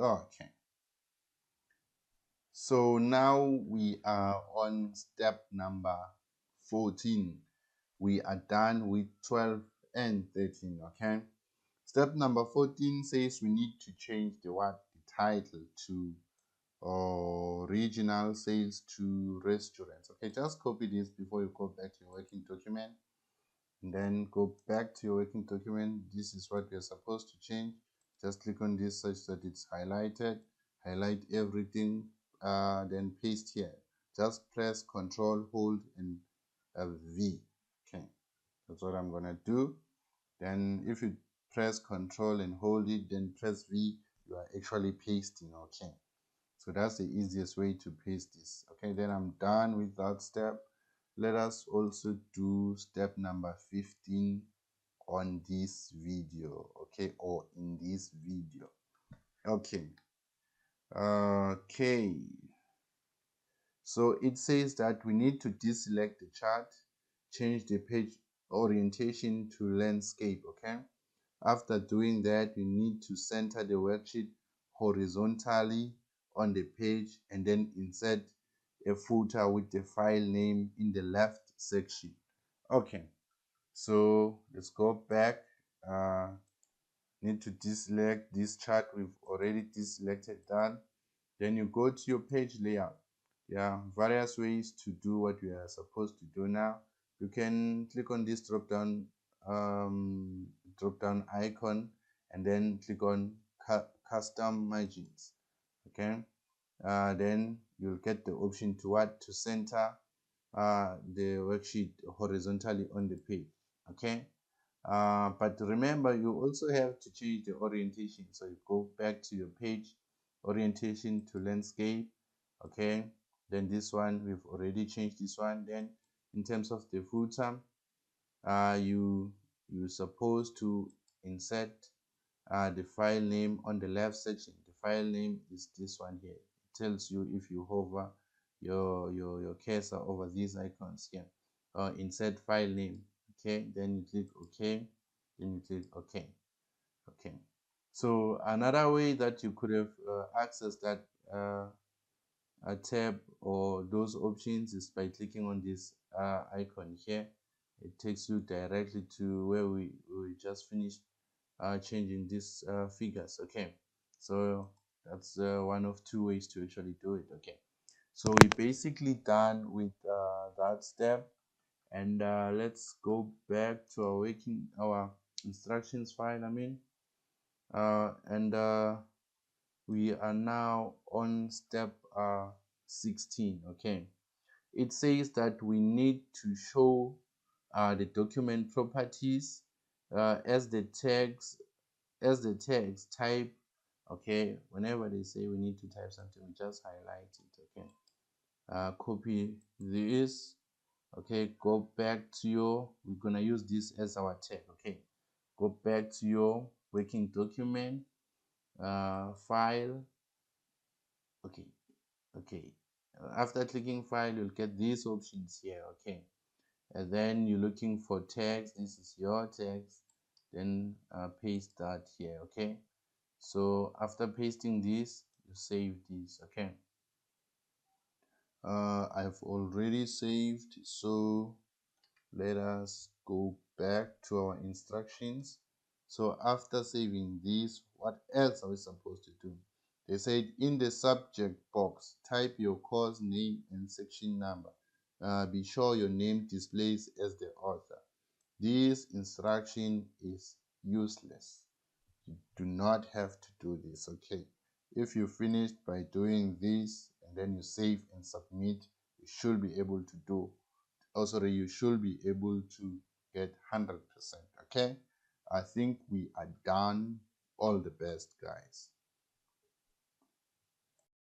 Okay, so now we are on step number 14. We are done with 12 and 13. Okay, step number 14 says we need to change the title to regional sales to restaurants. Okay, just copy this before you go back to your working document, and then go back to your working document. This is what you're supposed to change. Just click on this such that it's highlighted, highlight everything, then paste here. Just press Control, hold, and V. Okay, that's what I'm gonna do. Then if you press Control and hold it, then press V, you are actually pasting. Okay, so that's the easiest way to paste this. Okay, then I'm done with that step. Let us also do step number 15 on this video, okay, or in this video. Okay, okay, so it says that we need to deselect the chart, change the page orientation to landscape. Okay, after doing that, you need to center the worksheet horizontally on the page and then insert a footer with the file name in the left section. Okay, so let's go back. Need to deselect this chart. We've already deselected that. Then you go to your page layout. There are various ways to do what we are supposed to do now. You can click on this drop down icon and then click on custom margins. Okay, then you'll get the option to center the worksheet horizontally on the page. Okay, but remember, you also have to change the orientation. So you go back to your page orientation to landscape. Okay, then this one, we've already changed this one. Then in terms of the footer, you're supposed to insert the file name on the left section. The file name is this one here. It tells you if you hover your cursor over these icons here. Insert file name. Okay, then you click OK, then you click OK. Okay, so another way that you could have accessed that a tab or those options is by clicking on this icon here. It takes you directly to where we just finished changing these figures. Okay, so that's one of two ways to actually do it. Okay, so we're basically done with that step, and let's go back to our instructions file. And we are now on step 16. Okay, it says that we need to show the document properties as the tags type. Okay, whenever they say we need to type something, we just highlight it. Okay, copy this. Okay, go back to we're gonna use this as our tag. Okay, go back to your working document file. Okay, okay, after clicking file, you'll get these options here. Okay, and then you're looking for tags. This is your tags, then paste that here. Okay, so after pasting this, you save this. Okay, I've already saved, so let us go back to our instructions. So after saving this, what else are we supposed to do? They said in the subject box, type your course name and section number. Be sure your name displays as the author. This instruction is useless. You do not have to do this. Okay, if you finished by doing this and then you save and submit, you should be able to do, also you should be able to get 100%. Okay, I think we are done. All the best, guys.